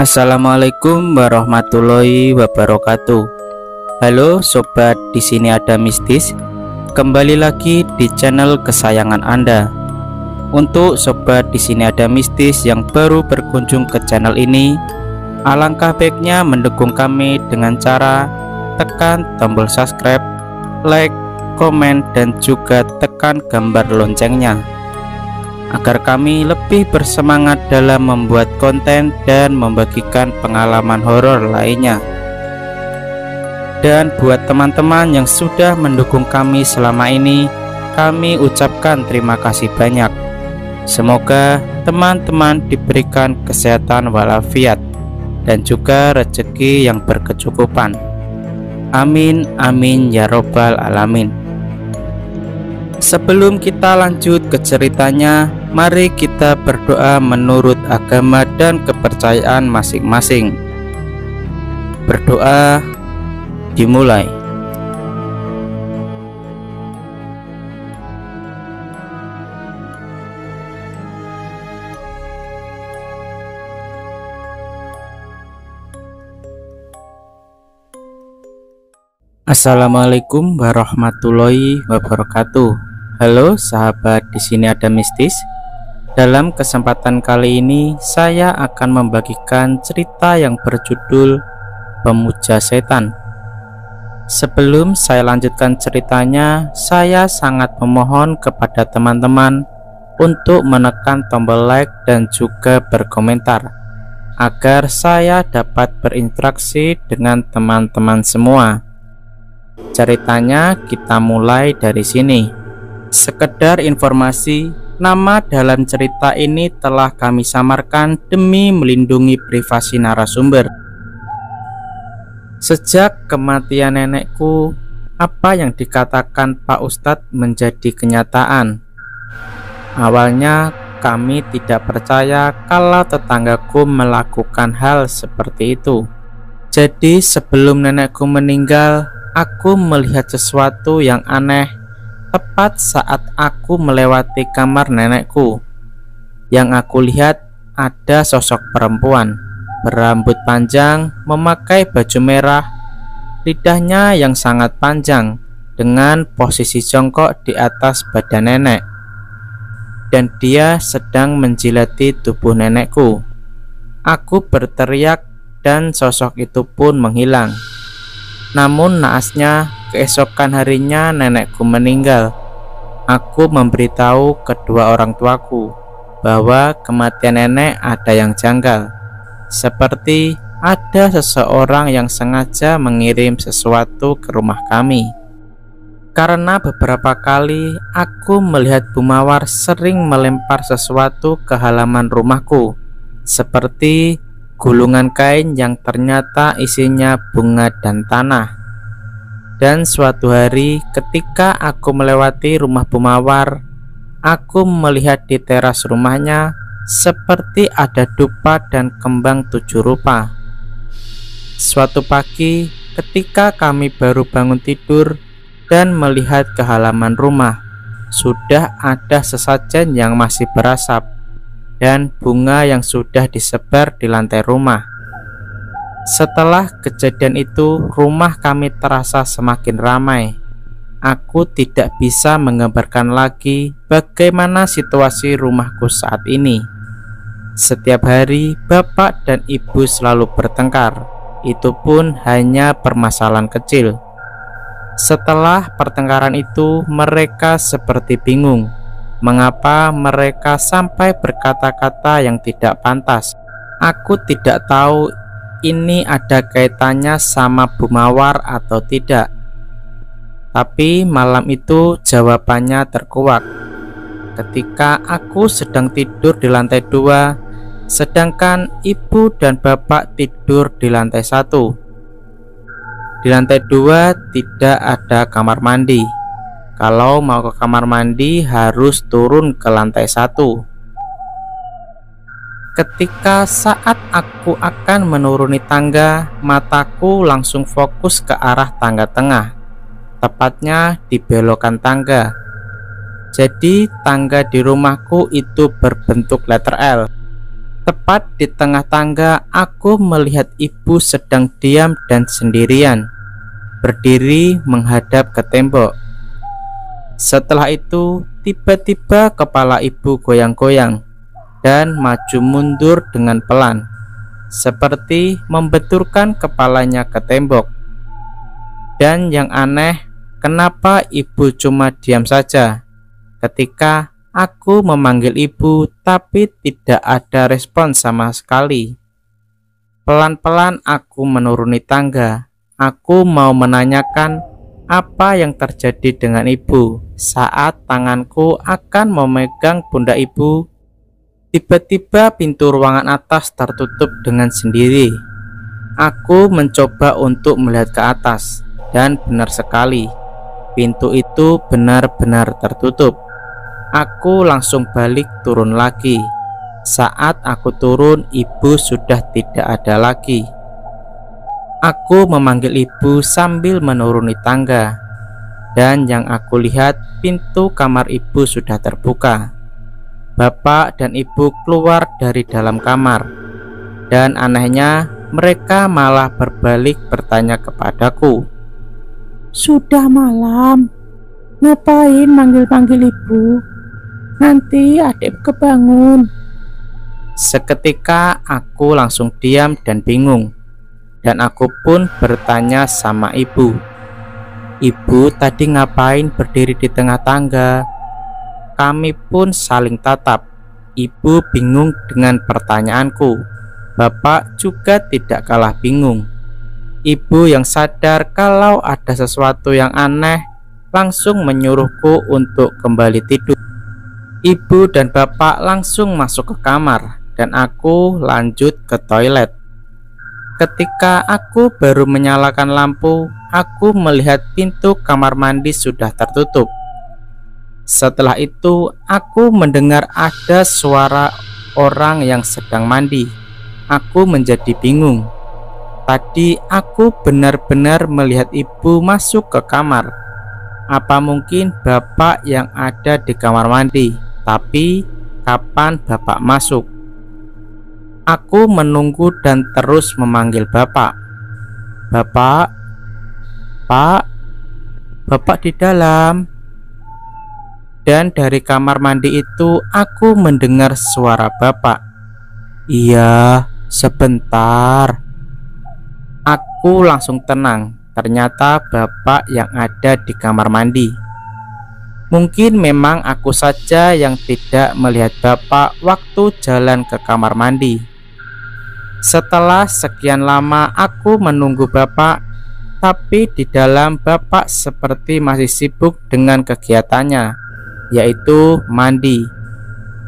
Assalamualaikum warahmatullahi wabarakatuh. Halo sobat, di sini ada mistis. Kembali lagi di channel kesayangan Anda. Untuk sobat di sini ada mistis yang baru berkunjung ke channel ini, alangkah baiknya mendukung kami dengan cara tekan tombol subscribe, like, komen, dan juga tekan gambar loncengnya, agar kami lebih bersemangat dalam membuat konten dan membagikan pengalaman horor lainnya. Dan buat teman-teman yang sudah mendukung kami selama ini, kami ucapkan terima kasih banyak. Semoga teman-teman diberikan kesehatan walafiat dan juga rezeki yang berkecukupan. Amin amin ya robbal alamin. Sebelum kita lanjut ke ceritanya, mari kita berdoa menurut agama dan kepercayaan masing-masing. Berdoa dimulai. Assalamualaikum warahmatullahi wabarakatuh. Halo sahabat, di sini ada mistis. Dalam kesempatan kali ini saya akan membagikan cerita yang berjudul Pemuja Setan. Sebelum saya lanjutkan ceritanya, saya sangat memohon kepada teman-teman untuk menekan tombol like dan juga berkomentar, agar saya dapat berinteraksi dengan teman-teman semua. Ceritanya kita mulai dari sini. Sekedar informasi, nama dalam cerita ini telah kami samarkan demi melindungi privasi narasumber. Sejak kematian nenekku, apa yang dikatakan Pak Ustadz menjadi kenyataan. Awalnya kami tidak percaya kalau tetanggaku melakukan hal seperti itu. Jadi sebelum nenekku meninggal, aku melihat sesuatu yang aneh tepat saat aku melewati kamar nenekku. Yang aku lihat ada sosok perempuan berambut panjang, memakai baju merah, lidahnya yang sangat panjang dengan posisi jongkok di atas badan nenek, dan dia sedang menjilati tubuh nenekku. Aku berteriak dan sosok itu pun menghilang. Namun naasnya, keesokan harinya nenekku meninggal. Aku memberitahu kedua orang tuaku bahwa kematian nenek ada yang janggal, seperti ada seseorang yang sengaja mengirim sesuatu ke rumah kami. Karena beberapa kali aku melihat Bu Mawar sering melempar sesuatu ke halaman rumahku, seperti gulungan kain yang ternyata isinya bunga dan tanah. Dan suatu hari ketika aku melewati rumah Bu Mawar, aku melihat di teras rumahnya seperti ada dupa dan kembang 7 rupa. Suatu pagi ketika kami baru bangun tidur dan melihat ke halaman rumah, sudah ada sesajen yang masih berasap dan bunga yang sudah disebar di lantai rumah. Setelah kejadian itu, rumah kami terasa semakin ramai. Aku tidak bisa menggambarkan lagi bagaimana situasi rumahku saat ini. Setiap hari bapak dan ibu selalu bertengkar, itu pun hanya permasalahan kecil. Setelah pertengkaran itu, mereka seperti bingung mengapa mereka sampai berkata-kata yang tidak pantas. Aku tidak tahu ini ada kaitannya sama Bu Mawar atau tidak. Tapi malam itu jawabannya terkuak ketika aku sedang tidur di lantai 2, sedangkan ibu dan bapak tidur di lantai 1. Di lantai 2 tidak ada kamar mandi. Kalau mau ke kamar mandi harus turun ke lantai 1. Ketika saat aku akan menuruni tangga, mataku langsung fokus ke arah tangga tengah, tepatnya di belokan tangga. Jadi tangga di rumahku itu berbentuk letter L. Tepat di tengah tangga, aku melihat ibu sedang diam dan sendirian, berdiri menghadap ke tembok. Setelah itu, tiba-tiba kepala ibu goyang-goyang dan maju mundur dengan pelan, seperti membenturkan kepalanya ke tembok. Dan yang aneh, kenapa ibu cuma diam saja ketika aku memanggil ibu, tapi tidak ada respon sama sekali. Pelan-pelan aku menuruni tangga. Aku mau menanyakan apa yang terjadi dengan ibu. Saat tanganku akan memegang pundak ibu, tiba-tiba pintu ruangan atas tertutup dengan sendiri. Aku mencoba untuk melihat ke atas, dan benar sekali, pintu itu benar-benar tertutup. Aku langsung balik turun lagi. Saat aku turun, ibu sudah tidak ada lagi. Aku memanggil ibu sambil menuruni tangga, dan yang aku lihat, pintu kamar ibu sudah terbuka. Bapak dan ibu keluar dari dalam kamar, dan anehnya mereka malah berbalik bertanya kepadaku, "Sudah malam, ngapain manggil-manggil ibu? Nanti adik kebangun." Seketika aku langsung diam dan bingung, dan aku pun bertanya sama ibu, "Ibu tadi ngapain berdiri di tengah tangga?" Kami pun saling tatap. Ibu bingung dengan pertanyaanku. Bapak juga tidak kalah bingung. Ibu yang sadar kalau ada sesuatu yang aneh langsung menyuruhku untuk kembali tidur. Ibu dan bapak langsung masuk ke kamar, dan aku lanjut ke toilet. Ketika aku baru menyalakan lampu, aku melihat pintu kamar mandi sudah tertutup. Setelah itu, aku mendengar ada suara orang yang sedang mandi. Aku menjadi bingung. Tadi aku benar-benar melihat ibu masuk ke kamar. Apa mungkin bapak yang ada di kamar mandi? Tapi kapan bapak masuk? Aku menunggu dan terus memanggil bapak. "Bapak, Pak, bapak di dalam." Dan dari kamar mandi itu aku mendengar suara bapak. "Iya, sebentar." Aku langsung tenang. Ternyata bapak yang ada di kamar mandi. Mungkin memang aku saja yang tidak melihat bapak waktu jalan ke kamar mandi. Setelah sekian lama aku menunggu bapak, tapi di dalam bapak seperti masih sibuk dengan kegiatannya, yaitu mandi.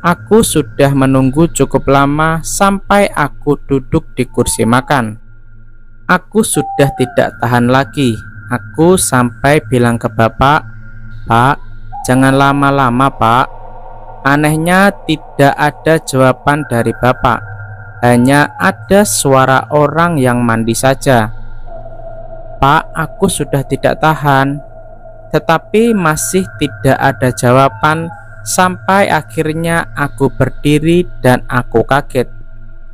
Aku sudah menunggu cukup lama sampai aku duduk di kursi makan. Aku sudah tidak tahan lagi. Aku sampai bilang ke bapak, "Pak, jangan lama-lama, Pak." Anehnya tidak ada jawaban dari bapak. Hanya ada suara orang yang mandi saja. "Pak, aku sudah tidak tahan." Tetapi masih tidak ada jawaban, sampai akhirnya aku berdiri dan aku kaget.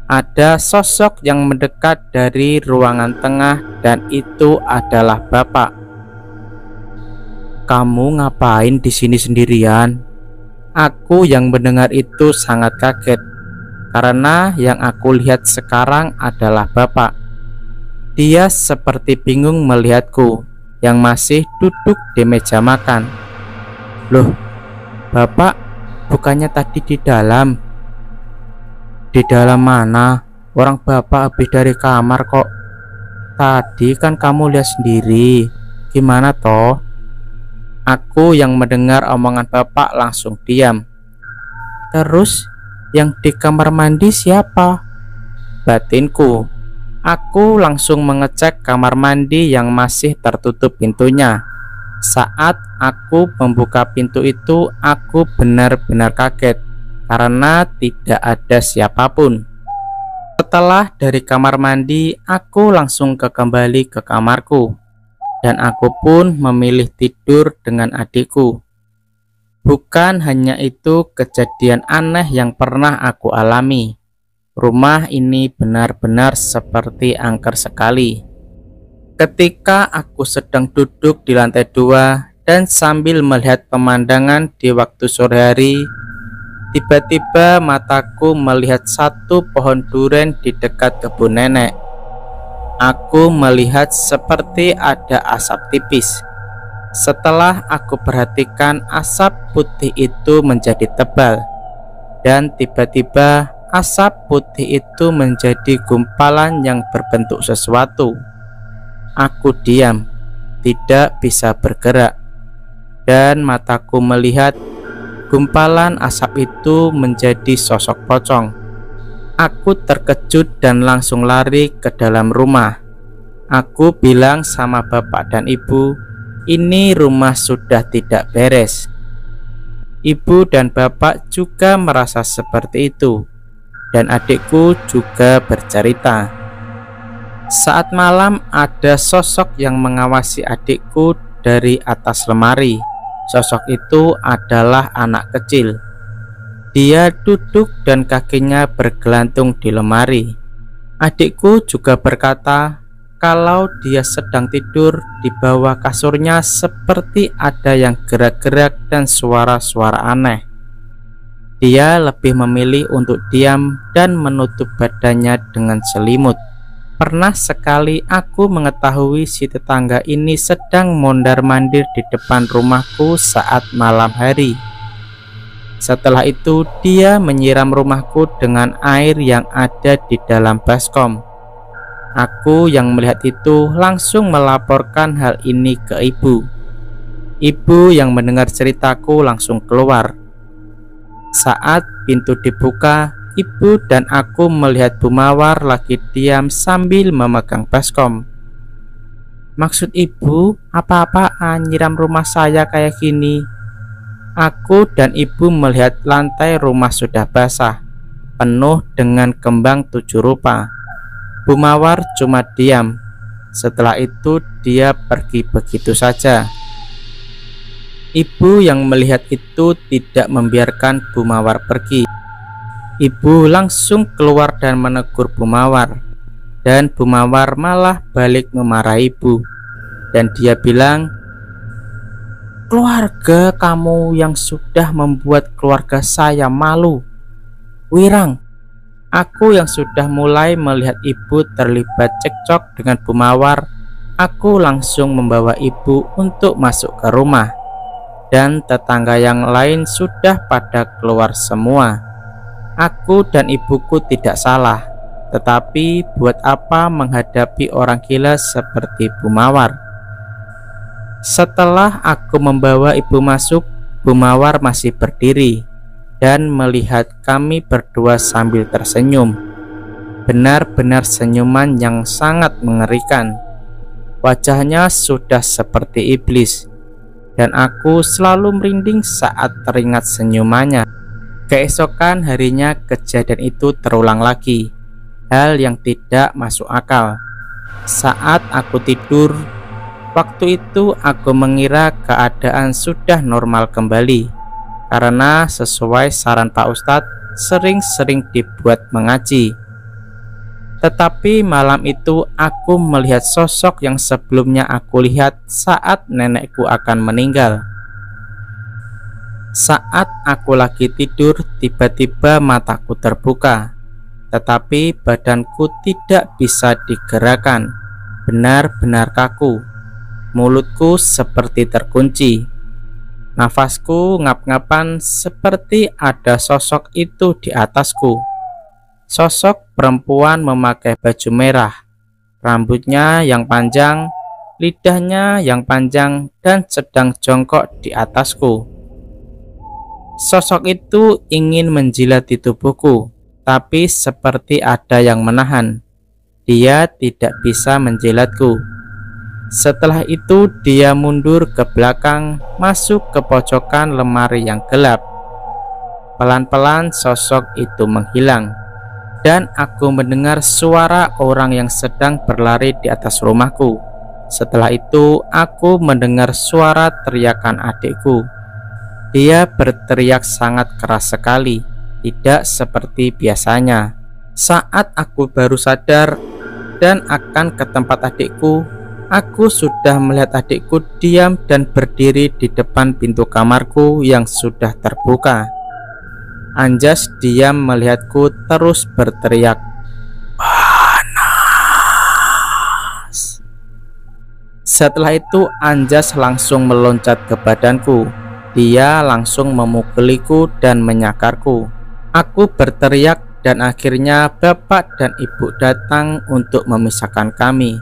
Ada sosok yang mendekat dari ruangan tengah, dan itu adalah bapak. "Kamu ngapain di sini sendirian?" Aku yang mendengar itu sangat kaget, karena yang aku lihat sekarang adalah bapak. Dia seperti bingung melihatku yang masih duduk di meja makan. "Loh, bapak bukannya tadi di dalam?" "Di dalam mana? Orang bapak habis dari kamar kok. Tadi kan kamu lihat sendiri. Gimana toh?" Aku yang mendengar omongan bapak langsung diam. "Terus yang di kamar mandi siapa?" batinku. Aku langsung mengecek kamar mandi yang masih tertutup pintunya. Saat aku membuka pintu itu, aku benar-benar kaget karena tidak ada siapapun. Setelah dari kamar mandi, aku langsung kembali ke kamarku, dan aku pun memilih tidur dengan adikku. Bukan hanya itu kejadian aneh yang pernah aku alami. Rumah ini benar-benar seperti angker sekali. Ketika aku sedang duduk di lantai 2 dan sambil melihat pemandangan di waktu sore hari, tiba-tiba mataku melihat satu pohon duren di dekat kebun nenek. Aku melihat seperti ada asap tipis. Setelah aku perhatikan, asap putih itu menjadi tebal, dan tiba-tiba asap putih itu menjadi gumpalan yang berbentuk sesuatu. Aku diam, tidak bisa bergerak, dan mataku melihat gumpalan asap itu menjadi sosok pocong. Aku terkejut dan langsung lari ke dalam rumah. Aku bilang sama bapak dan ibu, ini rumah sudah tidak beres. Ibu dan bapak juga merasa seperti itu, dan adikku juga bercerita. Saat malam ada sosok yang mengawasi adikku dari atas lemari. Sosok itu adalah anak kecil. Dia duduk dan kakinya bergelantung di lemari. Adikku juga berkata kalau dia sedang tidur, di bawah kasurnya seperti ada yang gerak-gerak dan suara-suara aneh. Dia lebih memilih untuk diam dan menutup badannya dengan selimut. Pernah sekali aku mengetahui si tetangga ini sedang mondar-mandir di depan rumahku saat malam hari. Setelah itu dia menyiram rumahku dengan air yang ada di dalam baskom. Aku yang melihat itu langsung melaporkan hal ini ke ibu. Ibu yang mendengar ceritaku langsung keluar. Saat pintu dibuka, ibu dan aku melihat Bu Mawar lagi diam sambil memegang baskom. Maksud ibu apa-apaan nyiram rumah saya kayak gini? Aku dan ibu melihat lantai rumah sudah basah, penuh dengan kembang 7 rupa. Bu Mawar cuma diam. Setelah itu dia pergi begitu saja. Ibu yang melihat itu tidak membiarkan Bu Mawar pergi. Ibu langsung keluar dan menegur Bu Mawar, dan Bu Mawar malah balik memarahi ibu. Dan dia bilang, keluarga kamu yang sudah membuat keluarga saya malu. Wirang. Aku yang sudah mulai melihat ibu terlibat cekcok dengan Bu Mawar, aku langsung membawa ibu untuk masuk ke rumah. Dan tetangga yang lain sudah pada keluar semua. Aku dan ibuku tidak salah, tetapi buat apa menghadapi orang gila seperti Bu Mawar? Setelah aku membawa ibu masuk, Bu Mawar masih berdiri dan melihat kami berdua sambil tersenyum. Benar-benar senyuman yang sangat mengerikan. Wajahnya sudah seperti iblis, dan aku selalu merinding saat teringat senyumannya. Keesokan harinya kejadian itu terulang lagi. Hal yang tidak masuk akal. Saat aku tidur, waktu itu aku mengira keadaan sudah normal kembali, karena sesuai saran Pak Ustadz sering-sering dibuat mengaji. Tetapi malam itu aku melihat sosok yang sebelumnya aku lihat saat nenekku akan meninggal. Saat aku lagi tidur, tiba-tiba mataku terbuka, tetapi badanku tidak bisa digerakkan. Benar-benar kaku. Mulutku seperti terkunci. Nafasku ngap-ngapan seperti ada sosok itu di atasku. Sosok perempuan memakai baju merah, rambutnya yang panjang, lidahnya yang panjang, dan sedang jongkok di atasku. Sosok itu ingin menjilati tubuhku, tapi seperti ada yang menahan. Dia tidak bisa menjilatku. Setelah itu dia mundur ke belakang, masuk ke pojokan lemari yang gelap. Pelan-pelan sosok itu menghilang, dan aku mendengar suara orang yang sedang berlari di atas rumahku. Setelah itu aku mendengar suara teriakan adikku. Dia berteriak sangat keras sekali, tidak seperti biasanya. Saat aku baru sadar dan akan ke tempat adikku, aku sudah melihat adikku diam dan berdiri di depan pintu kamarku yang sudah terbuka. Anjas diam melihatku terus berteriak, "Panas!" Setelah itu Anjas langsung meloncat ke badanku. Dia langsung memukuliku dan menyakarku. Aku berteriak dan akhirnya bapak dan ibu datang untuk memisahkan kami.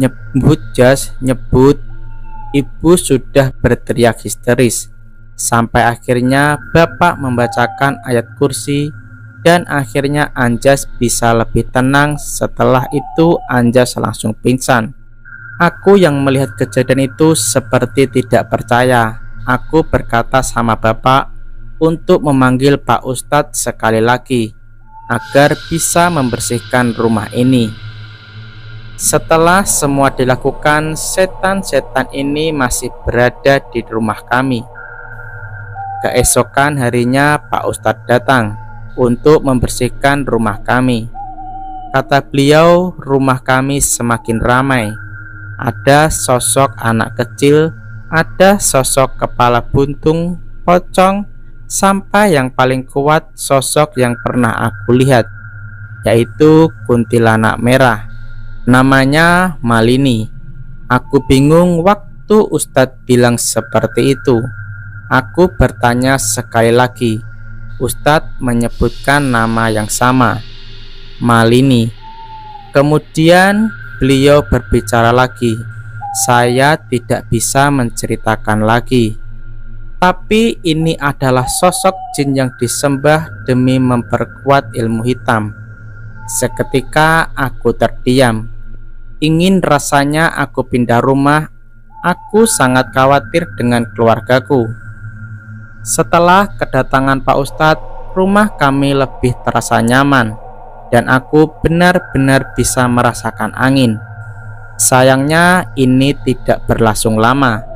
Nyebut Jas, nyebut. Ibu sudah berteriak histeris. Sampai akhirnya bapak membacakan ayat kursi dan akhirnya Anjas bisa lebih tenang. Setelah itu Anjas langsung pingsan. Aku yang melihat kejadian itu seperti tidak percaya. Aku berkata sama bapak untuk memanggil Pak Ustadz sekali lagi agar bisa membersihkan rumah ini. Setelah semua dilakukan, setan-setan ini masih berada di rumah kami. Keesokan harinya Pak Ustadz datang untuk membersihkan rumah kami. Kata beliau, rumah kami semakin ramai. Ada sosok anak kecil, ada sosok kepala buntung, pocong, sampai yang paling kuat sosok yang pernah aku lihat, yaitu kuntilanak merah. Namanya Malini. Aku bingung waktu Ustadz bilang seperti itu. Aku bertanya sekali lagi. Ustadz menyebutkan nama yang sama, Malini. Kemudian beliau berbicara lagi. Saya tidak bisa menceritakan lagi, tapi ini adalah sosok jin yang disembah demi memperkuat ilmu hitam. Seketika aku terdiam. Ingin rasanya aku pindah rumah. Aku sangat khawatir dengan keluargaku. Setelah kedatangan Pak Ustadz, rumah kami lebih terasa nyaman dan aku benar-benar bisa merasakan angin. Sayangnya ini tidak berlangsung lama.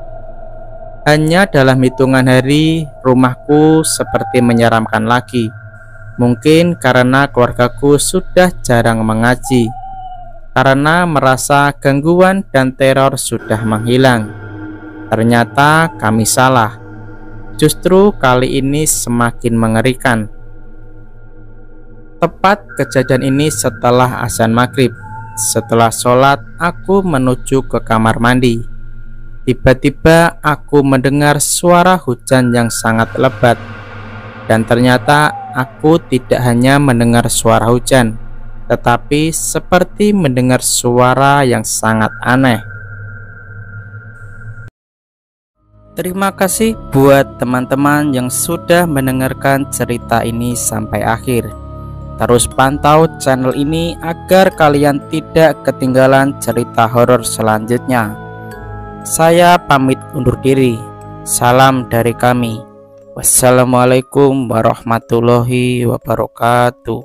Hanya dalam hitungan hari rumahku seperti menyeramkan lagi. Mungkin karena keluargaku sudah jarang mengaji, karena merasa gangguan dan teror sudah menghilang. Ternyata kami salah. Justru kali ini semakin mengerikan. Tepat kejadian ini setelah azan maghrib. Setelah sholat, aku menuju ke kamar mandi. Tiba-tiba aku mendengar suara hujan yang sangat lebat. Dan ternyata aku tidak hanya mendengar suara hujan, tetapi seperti mendengar suara yang sangat aneh. Terima kasih buat teman-teman yang sudah mendengarkan cerita ini sampai akhir. Terus pantau channel ini agar kalian tidak ketinggalan cerita horor selanjutnya. Saya pamit undur diri. Salam dari kami. Wassalamualaikum warahmatullahi wabarakatuh.